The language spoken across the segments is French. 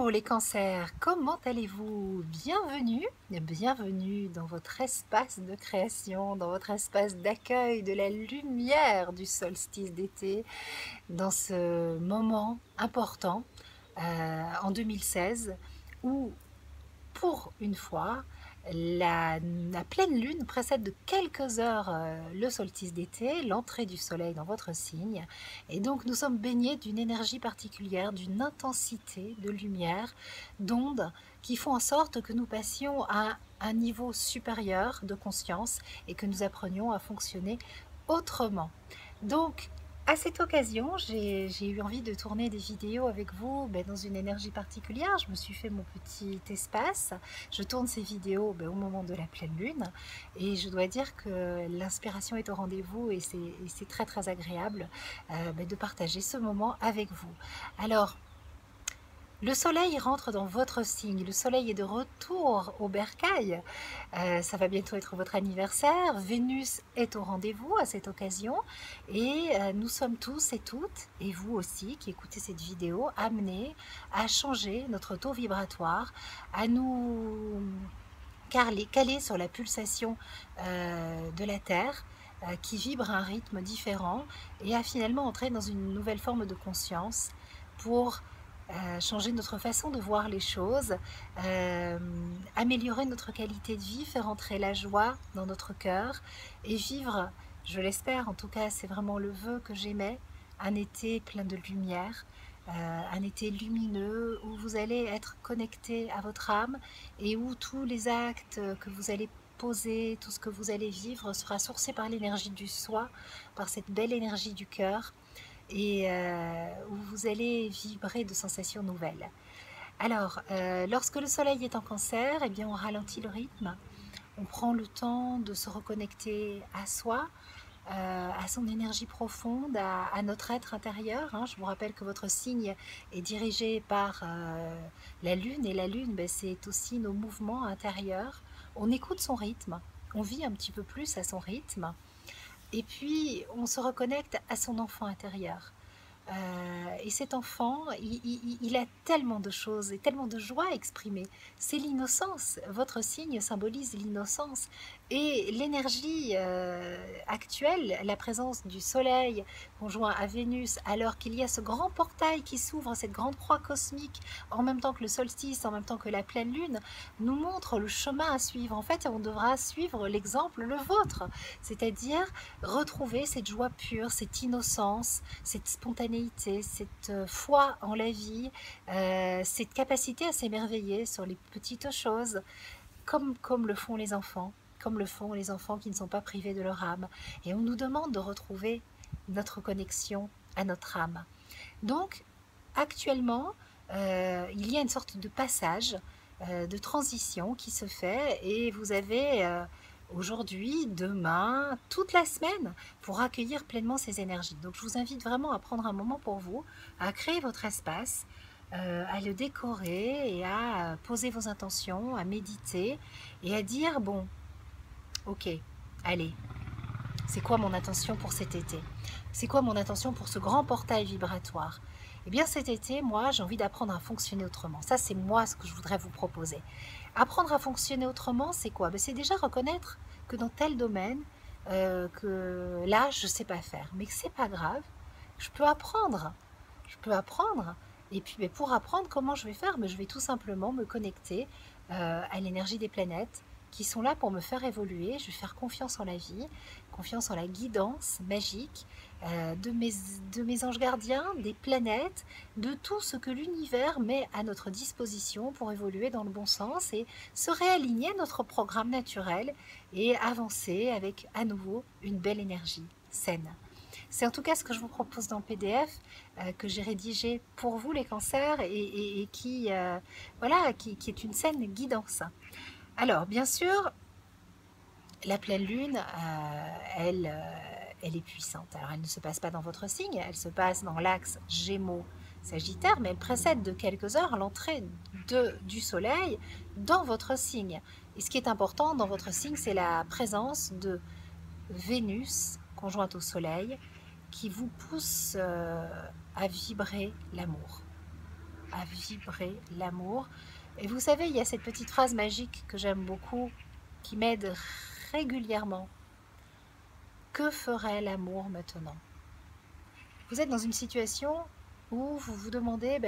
Hello les cancers, comment allez-vous? Bienvenue dans votre espace de création, dans votre espace d'accueil de la lumière du solstice d'été, dans ce moment important en 2016 où, pour une fois, la pleine lune précède de quelques heures le solstice d'été, l'entrée du soleil dans votre signe. Et donc nous sommes baignés d'une énergie particulière, d'une intensité de lumière, d'ondes qui font en sorte que nous passions à un niveau supérieur de conscience et que nous apprenions à fonctionner autrement. Donc, à cette occasion, j'ai eu envie de tourner des vidéos avec vous dans une énergie particulière. Je me suis fait mon petit espace. Je tourne ces vidéos au moment de la pleine lune. Et je dois dire que l'inspiration est au rendez-vous et c'est très très agréable de partager ce moment avec vous. Alors, le soleil rentre dans votre signe, le soleil est de retour au bercail, ça va bientôt être votre anniversaire, Vénus est au rendez-vous à cette occasion et nous sommes tous et toutes, et vous aussi qui écoutez cette vidéo, amenés à changer notre taux vibratoire, à nous caler sur la pulsation de la Terre qui vibre à un rythme différent et à finalement entrer dans une nouvelle forme de conscience pour changer notre façon de voir les choses, améliorer notre qualité de vie, faire entrer la joie dans notre cœur et vivre, je l'espère, en tout cas c'est vraiment le vœu que j'émets, un été plein de lumière, un été lumineux où vous allez être connecté à votre âme et où tous les actes que vous allez poser, tout ce que vous allez vivre sera sourcé par l'énergie du soi, par cette belle énergie du cœur et où vous allez vibrer de sensations nouvelles. Alors, lorsque le soleil est en cancer, eh bien, on ralentit le rythme, on prend le temps de se reconnecter à soi, à son énergie profonde, à notre être intérieur. Je vous rappelle que votre signe est dirigé par la lune, et la lune, c'est aussi nos mouvements intérieurs. On écoute son rythme, on vit un petit peu plus à son rythme, et puis on se reconnecte à son enfant intérieur. Et cet enfant, il a tellement de choses et tellement de joie à exprimer. C'est l'innocence. Votre signe symbolise l'innocence. Et l'énergie actuelle, la présence du soleil conjoint à Vénus, alors qu'il y a ce grand portail qui s'ouvre, cette grande croix cosmique, en même temps que le solstice, en même temps que la pleine lune, nous montre le chemin à suivre. En fait, on devra suivre l'exemple, le vôtre, c'est-à-dire retrouver cette joie pure, cette innocence, cette spontanéité, cette foi en la vie, cette capacité à s'émerveiller sur les petites choses, comme le font les enfants, comme le font les enfants qui ne sont pas privés de leur âme. Et on nous demande de retrouver notre connexion à notre âme. Donc, actuellement, il y a une sorte de passage, de transition qui se fait, et vous avez aujourd'hui, demain, toute la semaine pour accueillir pleinement ces énergies. Donc je vous invite vraiment à prendre un moment pour vous, à créer votre espace, à le décorer et à poser vos intentions, à méditer et à dire, bon, ok, allez, c'est quoi mon intention pour cet été? C'est quoi mon intention pour ce grand portail vibratoire? Eh bien cet été, moi, j'ai envie d'apprendre à fonctionner autrement. Ça, c'est moi ce que je voudrais vous proposer. Apprendre à fonctionner autrement, c'est quoi? C'est déjà reconnaître que dans tel domaine, que là, je ne sais pas faire. Mais que c'est pas grave, je peux apprendre. Je peux apprendre. Et puis, pour apprendre, comment je vais faire? Je vais tout simplement me connecter à l'énergie des planètes qui sont là pour me faire évoluer. Je vais faire confiance en la vie, confiance en la guidance magique de mes anges gardiens, des planètes, de tout ce que l'univers met à notre disposition pour évoluer dans le bon sens et se réaligner à notre programme naturel et avancer avec à nouveau une belle énergie saine. C'est en tout cas ce que je vous propose dans le PDF que j'ai rédigé pour vous les cancers et qui, voilà, qui est une saine guidance. Alors, bien sûr, la pleine lune, elle est puissante. Alors, elle ne se passe pas dans votre signe, elle se passe dans l'axe Gémeaux-Sagittaire, mais elle précède de quelques heures l'entrée du Soleil dans votre signe. Et ce qui est important dans votre signe, c'est la présence de Vénus conjointe au Soleil qui vous pousse à vibrer l'amour. à vibrer l'amour. Et vous savez, il y a cette petite phrase magique que j'aime beaucoup, qui m'aide régulièrement. Que ferait l'amour maintenant? Vous êtes dans une situation où vous vous demandez,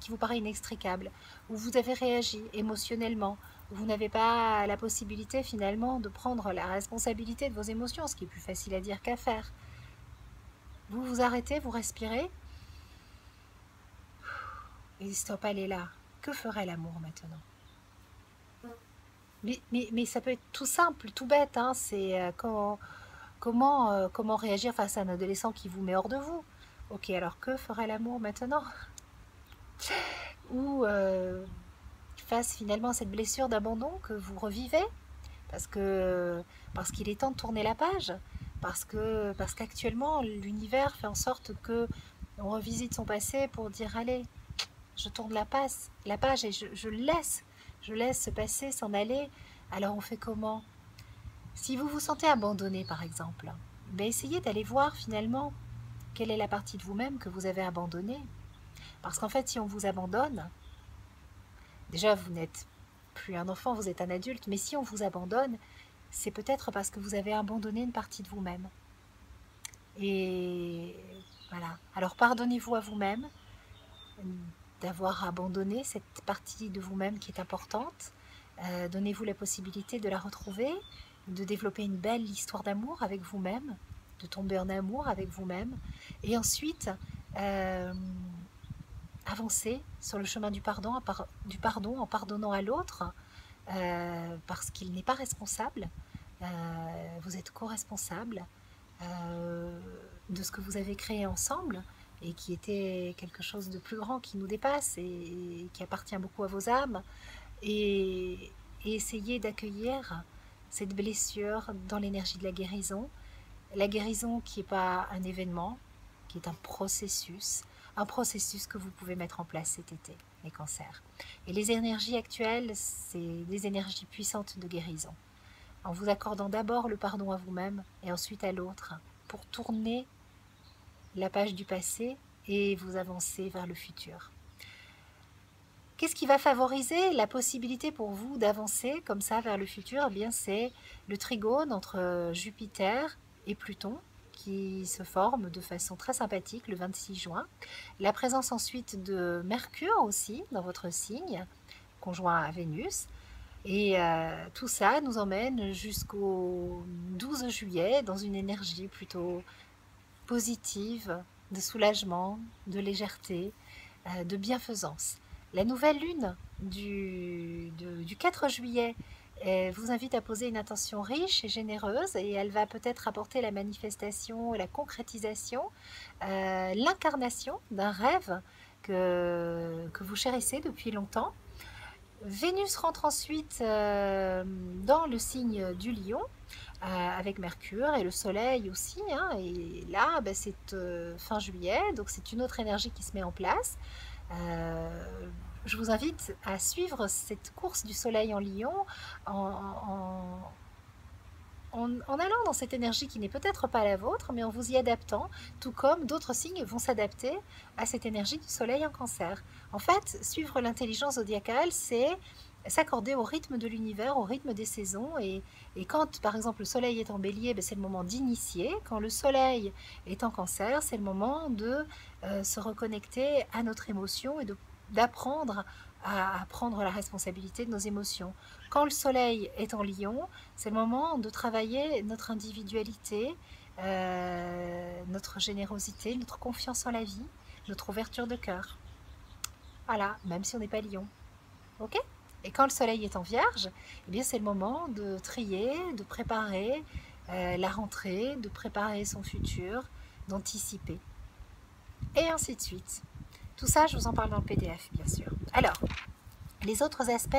qui vous paraît inextricable, où vous avez réagi émotionnellement, où vous n'avez pas la possibilité finalement de prendre la responsabilité de vos émotions, ce qui est plus facile à dire qu'à faire. Vous vous arrêtez, vous respirez, et stop, allez là. Que ferait l'amour maintenant? Mais ça peut être tout simple, tout bête, hein, c'est comment réagir face à un adolescent qui vous met hors de vous. Ok, alors que ferait l'amour maintenant? Ou face finalement à cette blessure d'abandon que vous revivez, parce qu'il est temps de tourner la page, parce qu'actuellement l'univers fait en sorte que on revisite son passé pour dire allez, je tourne la page et je laisse ce passé s'en aller. Alors on fait comment? Si vous vous sentez abandonné par exemple, essayez d'aller voir finalement quelle est la partie de vous-même que vous avez abandonnée. Parce qu'en fait, si on vous abandonne, déjà vous n'êtes plus un enfant, vous êtes un adulte, mais si on vous abandonne, c'est peut-être parce que vous avez abandonné une partie de vous-même. Et voilà. Alors pardonnez-vous à vous-même d'avoir abandonné cette partie de vous-même qui est importante. Donnez-vous la possibilité de la retrouver, de développer une belle histoire d'amour avec vous-même, de tomber en amour avec vous-même, et ensuite avancer sur le chemin du pardon en pardonnant à l'autre, parce qu'il n'est pas responsable. Vous êtes co-responsable de ce que vous avez créé ensemble et qui était quelque chose de plus grand qui nous dépasse et qui appartient beaucoup à vos âmes, et essayer d'accueillir cette blessure dans l'énergie de la guérison qui n'est pas un événement, qui est un processus que vous pouvez mettre en place cet été, les cancers. Et les énergies actuelles, c'est des énergies puissantes de guérison. En vous accordant d'abord le pardon à vous-même et ensuite à l'autre, pour tourner la page du passé et vous avancer vers le futur. Qu'est-ce qui va favoriser la possibilité pour vous d'avancer comme ça vers le futur? Eh bien, c'est le trigone entre Jupiter et Pluton qui se forme de façon très sympathique le 26 juin. La présence ensuite de Mercure aussi dans votre signe, conjoint à Vénus. Et tout ça nous emmène jusqu'au 12 juillet dans une énergie plutôt positive, de soulagement, de légèreté, de bienfaisance. La nouvelle lune du 4 juillet vous invite à poser une intention riche et généreuse, et elle va peut-être apporter la manifestation, la concrétisation, l'incarnation d'un rêve que vous chérissez depuis longtemps. Vénus rentre ensuite dans le signe du Lion avec Mercure et le Soleil aussi, hein, et là c'est fin juillet, donc c'est une autre énergie qui se met en place. Je vous invite à suivre cette course du Soleil en Lion en allant dans cette énergie qui n'est peut-être pas la vôtre, mais en vous y adaptant, tout comme d'autres signes vont s'adapter à cette énergie du Soleil en Cancer. En fait, suivre l'intelligence zodiacale, c'est s'accorder au rythme de l'univers, au rythme des saisons, et quand par exemple le Soleil est en Bélier, c'est le moment d'initier. Quand le Soleil est en Cancer, c'est le moment de se reconnecter à notre émotion et d'apprendre à prendre la responsabilité de nos émotions. Quand le Soleil est en Lion, c'est le moment de travailler notre individualité, notre générosité, notre confiance en la vie, notre ouverture de cœur. Voilà, même si on n'est pas Lion. Ok ? Et quand le Soleil est en Vierge, eh bien c'est le moment de trier, de préparer la rentrée, de préparer son futur, d'anticiper. Et ainsi de suite. Tout ça, je vous en parle dans le PDF, bien sûr. Alors, les autres aspects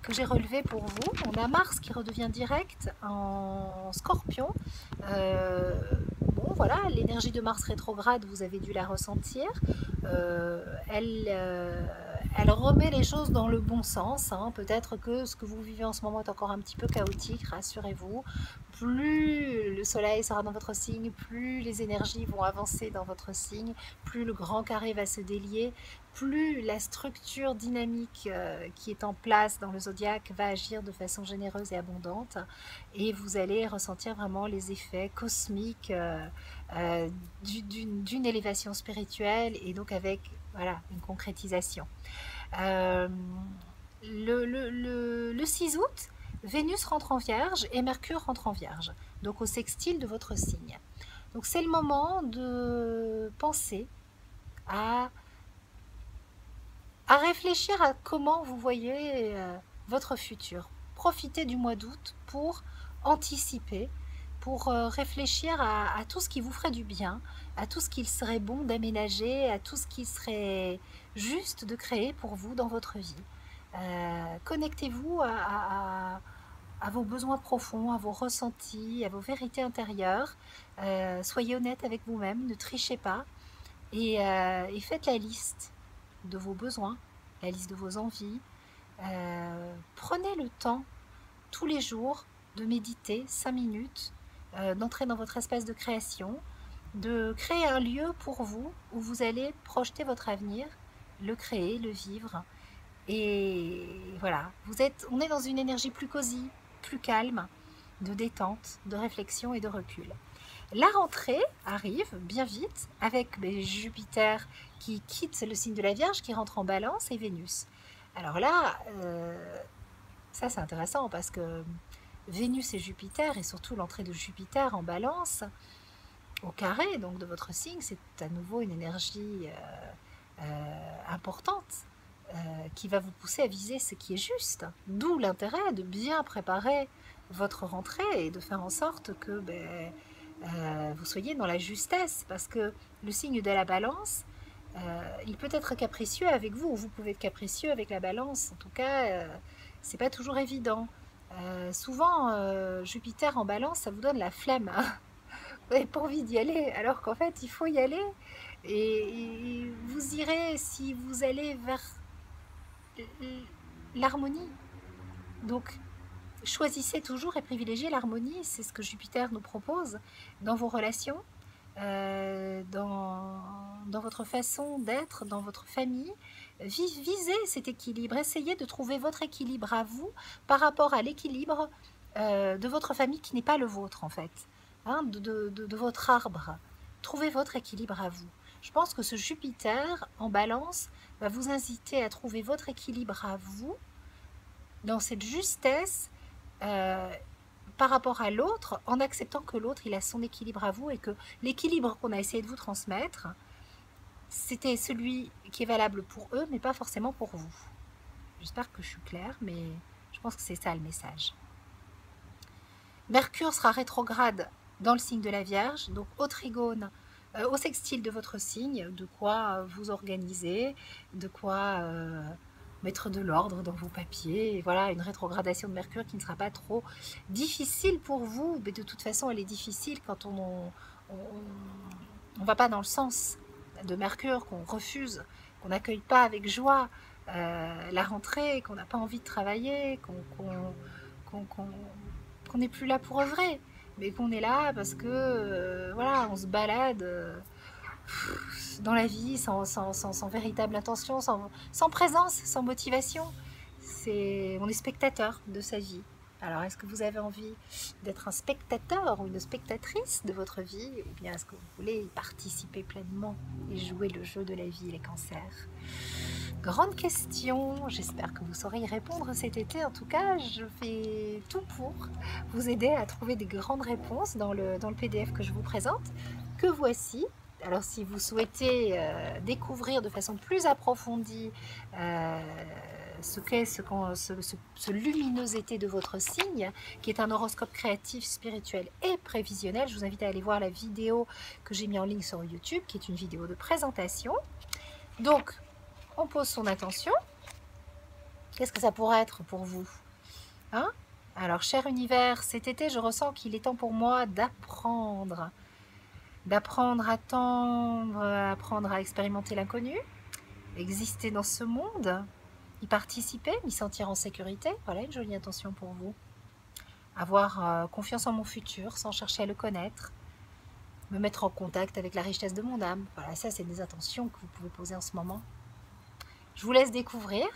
que j'ai relevés pour vous, on a Mars qui redevient direct en Scorpion. Bon, voilà, l'énergie de Mars rétrograde, vous avez dû la ressentir. Elle elle remet les choses dans le bon sens, hein. Peut-être que ce que vous vivez en ce moment est encore un petit peu chaotique, rassurez-vous. Plus le soleil sera dans votre signe, plus les énergies vont avancer dans votre signe, plus le grand carré va se délier, plus la structure dynamique qui est en place dans le zodiaque va agir de façon généreuse et abondante, et vous allez ressentir vraiment les effets cosmiques d'une élévation spirituelle, et donc avec voilà, une concrétisation. Euh, le 6 août, Vénus rentre en Vierge et Mercure rentre en Vierge, donc au sextile de votre signe. Donc c'est le moment de penser à, à réfléchir à comment vous voyez votre futur. Profitez du mois d'août pour anticiper, pour réfléchir à tout ce qui vous ferait du bien, à tout ce qu'il serait bon d'aménager, à tout ce qui serait juste de créer pour vous dans votre vie. Connectez-vous à vos besoins profonds, à vos ressentis, à vos vérités intérieures. Soyez honnête avec vous-même, ne trichez pas, et faites la liste de vos besoins, la liste de vos envies. Prenez le temps tous les jours de méditer 5 minutes, d'entrer dans votre espace de création, de créer un lieu pour vous où vous allez projeter votre avenir, le créer, le vivre. Et voilà, on est dans une énergie plus cosy, plus calme, de détente, de réflexion et de recul. La rentrée arrive bien vite avec Jupiter qui quitte le signe de la Vierge, qui rentre en Balance, et Vénus. Alors là, ça c'est intéressant parce que Vénus et Jupiter, et surtout l'entrée de Jupiter en Balance, au carré donc de votre signe, c'est à nouveau une énergie importante qui va vous pousser à viser ce qui est juste. D'où l'intérêt de bien préparer votre rentrée et de faire en sorte que vous soyez dans la justesse, parce que le signe de la Balance, il peut être capricieux avec vous, ou vous pouvez être capricieux avec la Balance. En tout cas, c'est pas toujours évident. Souvent, Jupiter en Balance, ça vous donne la flemme. Vous n'avez pas envie d'y aller, alors qu'en fait, il faut y aller. Et vous irez si vous allez vers l'harmonie. Donc, choisissez toujours et privilégiez l'harmonie. C'est ce que Jupiter nous propose dans vos relations, dans votre façon d'être, dans votre famille. Visez cet équilibre. Essayez de trouver votre équilibre à vous par rapport à l'équilibre de votre famille qui n'est pas le vôtre, en fait, hein, de votre arbre. Trouvez votre équilibre à vous. Je pense que ce Jupiter en Balance va vous inciter à trouver votre équilibre à vous, dans cette justesse par rapport à l'autre, en acceptant que l'autre, il a son équilibre à vous, et que l'équilibre qu'on a essayé de vous transmettre, c'était celui qui est valable pour eux, mais pas forcément pour vous. J'espère que je suis claire, mais je pense que c'est ça le message. Mercure sera rétrograde dans le signe de la Vierge, donc au trigone, au sextile de votre signe, de quoi vous organiser, de quoi mettre de l'ordre dans vos papiers. Et voilà, une rétrogradation de Mercure qui ne sera pas trop difficile pour vous, mais de toute façon, elle est difficile quand on va pas dans le sens de Mercure, qu'on refuse, qu'on n'accueille pas avec joie la rentrée, qu'on n'a pas envie de travailler, qu'on n'est plus là pour œuvrer, mais qu'on est là parce que voilà, on se balade dans la vie sans véritable intention, sans présence, sans motivation. On est spectateur de sa vie. Alors, est-ce que vous avez envie d'être un spectateur ou une spectatrice de votre vie, ou bien est-ce que vous voulez y participer pleinement et jouer le jeu de la vie, les cancers? Grande question, j'espère que vous saurez y répondre cet été. En tout cas, je fais tout pour vous aider à trouver des grandes réponses dans le PDF que je vous présente, que voici. Alors, si vous souhaitez découvrir de façon plus approfondie ce qu'est ce luminosité de votre signe, qui est un horoscope créatif, spirituel et prévisionnel, je vous invite à aller voir la vidéo que j'ai mise en ligne sur YouTube, qui est une vidéo de présentation. Donc, on pose son attention. Qu'est-ce que ça pourrait être pour vous, hein? Alors, cher univers, cet été, je ressens qu'il est temps pour moi d'apprendre à tendre, apprendre à expérimenter l'inconnu, exister dans ce monde, y participer, m'y sentir en sécurité. Voilà une jolie intention pour vous. Avoir confiance en mon futur sans chercher à le connaître. Me mettre en contact avec la richesse de mon âme. Voilà, ça c'est des intentions que vous pouvez poser en ce moment. Je vous laisse découvrir.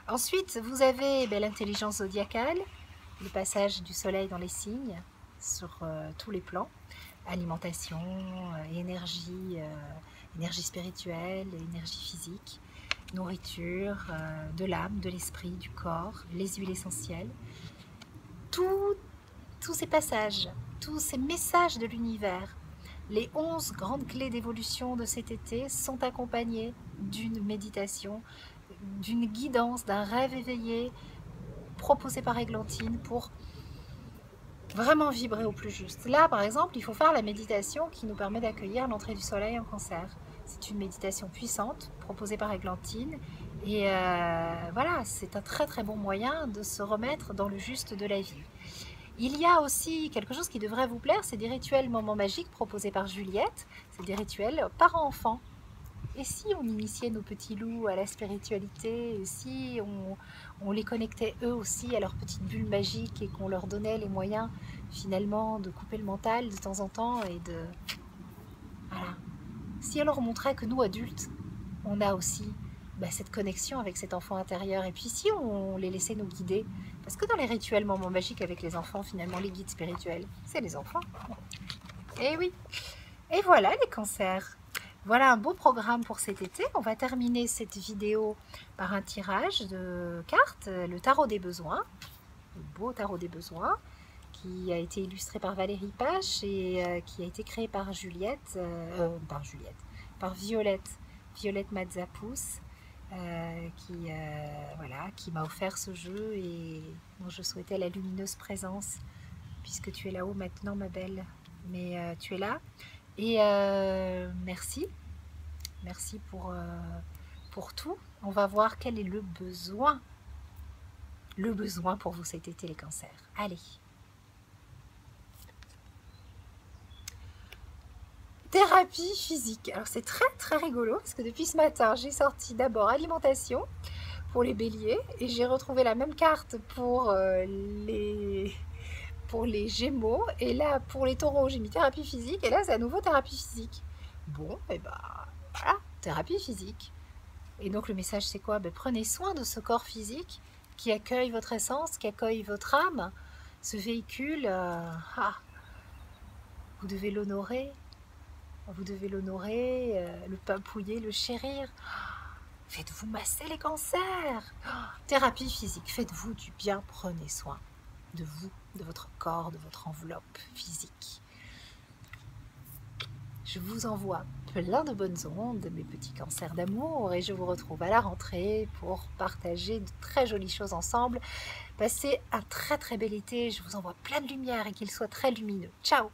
Ensuite, vous avez l'intelligence zodiacale, le passage du soleil dans les signes sur tous les plans. Alimentation, énergie spirituelle, énergie physique, nourriture, de l'âme, de l'esprit, du corps, les huiles essentielles. Tous ces passages, tous ces messages de l'univers, les 11 grandes clés d'évolution de cet été sont accompagnés d'une méditation, d'une guidance, d'un rêve éveillé proposé par Églantine pour vraiment vibrer au plus juste. Là, par exemple, il faut faire la méditation qui nous permet d'accueillir l'entrée du soleil en Cancer. C'est une méditation puissante proposée par Églantine et voilà, c'est un très très bon moyen de se remettre dans le juste de la vie. Il y a aussi quelque chose qui devrait vous plaire, c'est des rituels moments magiques proposés par Juliette. C'est des rituels parents-enfants. Et si on initiait nos petits loups à la spiritualité, et si on les connectait eux aussi à leur petite bulle magique et qu'on leur donnait les moyens finalement de couper le mental de temps en temps et de... Voilà. Si on leur montrait que nous adultes, on a aussi cette connexion avec cet enfant intérieur. Et puis si on les laissait nous guider, parce que dans les rituels moments magiques avec les enfants, finalement les guides spirituels, c'est les enfants. Et oui. Et voilà les cancers. Voilà un beau programme pour cet été. On va terminer cette vidéo par un tirage de cartes, le tarot des besoins, le beau tarot des besoins, qui a été illustré par Valérie Pache et qui a été créé par Violette Matzapous, qui m'a offert ce jeu et dont je souhaitais la lumineuse présence, puisque tu es là-haut maintenant, ma belle, mais tu es là. Et merci pour tout. On va voir quel est le besoin pour vous cet été les cancers. Allez. Thérapie physique. Alors c'est très très rigolo parce que depuis ce matin j'ai sorti d'abord alimentation pour les béliers et j'ai retrouvé la même carte pour les gémeaux et là pour les taureaux j'ai mis thérapie physique et là c'est à nouveau thérapie physique. Bon et voilà, thérapie physique. Et donc le message c'est quoi? Prenez soin de ce corps physique qui accueille votre essence, qui accueille votre âme, ce véhicule. Vous devez l'honorer. Vous devez l'honorer, le papouiller, le chérir. Faites-vous masser les cancers. Thérapie physique, faites-vous du bien, prenez soin de vous, de votre corps, de votre enveloppe physique. Je vous envoie plein de bonnes ondes, mes petits cancers d'amour, et je vous retrouve à la rentrée pour partager de très jolies choses ensemble. Passez un très très bel été, je vous envoie plein de lumière et qu'il soit très lumineux. Ciao!